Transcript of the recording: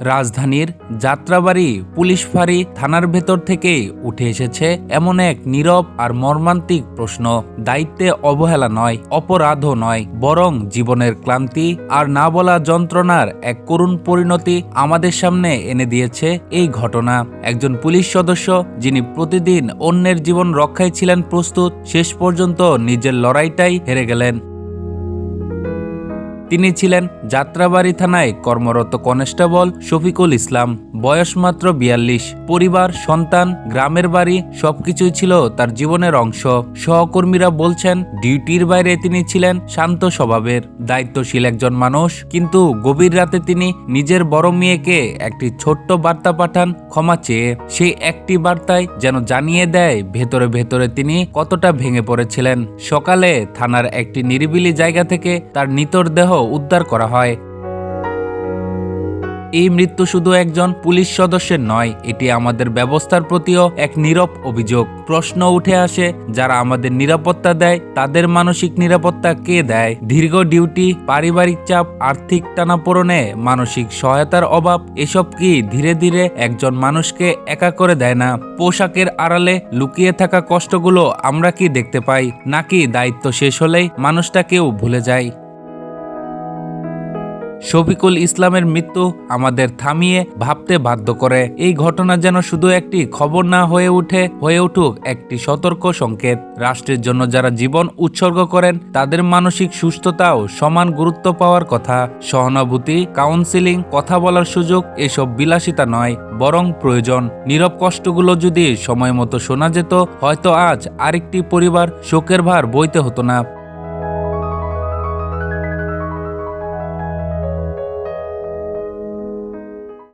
রাজধানীর যাত্রাবাড়ি পুলিশ ফাঁড়ি থানার ভেতর থেকে উঠে এসেছে এমন এক নীরব আর মর্মান্তিক প্রশ্ন। দায়িত্বে অবহেলা নয়, অপরাধও নয়, বরং জীবনের ক্লান্তি আর না বলা যন্ত্রণার এক করুণ পরিণতি আমাদের সামনে এনে দিয়েছে এই ঘটনা। একজন পুলিশ সদস্য যিনি প্রতিদিন অন্যের জীবন রক্ষায় ছিলেন প্রস্তুত, শেষ পর্যন্ত নিজের লড়াইটাই হেরে গেলেন। তিনি ছিলেন যাত্রাবাড়ি থানায় কর্মরত কনস্টেবল শফিকুল ইসলাম। বয়স মাত্র ৪২। পরিবার, সন্তান, গ্রামের বাড়ি সবকিছুই ছিল তার জীবনের অংশ। সহকর্মীরা বলছেন ডিউটির বাইরে তিনি ছিলেন শান্ত স্বভাবের, দায়িত্বশীল একজন মানুষ। কিন্তু গভীর রাতে তিনি নিজের বড় মেয়েকে একটি ছোট্ট বার্তা পাঠান ক্ষমা চেয়ে। সেই একটি বার্তায় যেন জানিয়ে দেয় ভেতরে ভেতরে তিনি কতটা ভেঙে পড়েছিলেন। সকালে থানার একটি নিরিবিলি জায়গা থেকে তার নিথর দেহ উদ্ধার করা হয়। এই মৃত্যু শুধু একজন পুলিশ সদস্যের নয়, এটি আমাদের ব্যবস্থার প্রতিও এক নীরব অভিযোগ। প্রশ্ন উঠে আসে, যারা আমাদের নিরাপত্তা দেয় তাদের মানসিক নিরাপত্তা কে দেয়? দীর্ঘ ডিউটি, পারিবারিক চাপ, আর্থিক টানাপোড়েনে মানসিক সহায়তার অভাব, এসব কি ধীরে ধীরে একজন মানুষকে একা করে দেয় না? পোশাকের আড়ালে লুকিয়ে থাকা কষ্টগুলো আমরা কি দেখতে পাই, নাকি দায়িত্ব শেষ হলেই মানুষটাকেও ভুলে যায়? শফিকুল ইসলামের মৃত্যু আমাদের থামিয়ে ভাবতে বাধ্য করে। এই ঘটনা যেন শুধু একটি খবর না হয়ে উঠুক একটি সতর্ক সংকেত। রাষ্ট্রের জন্য যারা জীবন উৎসর্গ করেন তাদের মানসিক সুস্থতাও সমান গুরুত্ব পাওয়ার কথা। সহানুভূতি, কাউন্সিলিং, কথা বলার সুযোগ, এসব বিলাসিতা নয়, বরং প্রয়োজন। নীরব কষ্টগুলো যদি সময় মতো শোনা যেত, হয়তো আজ আরেকটি পরিবার শোকের ভার বইতে হতো না।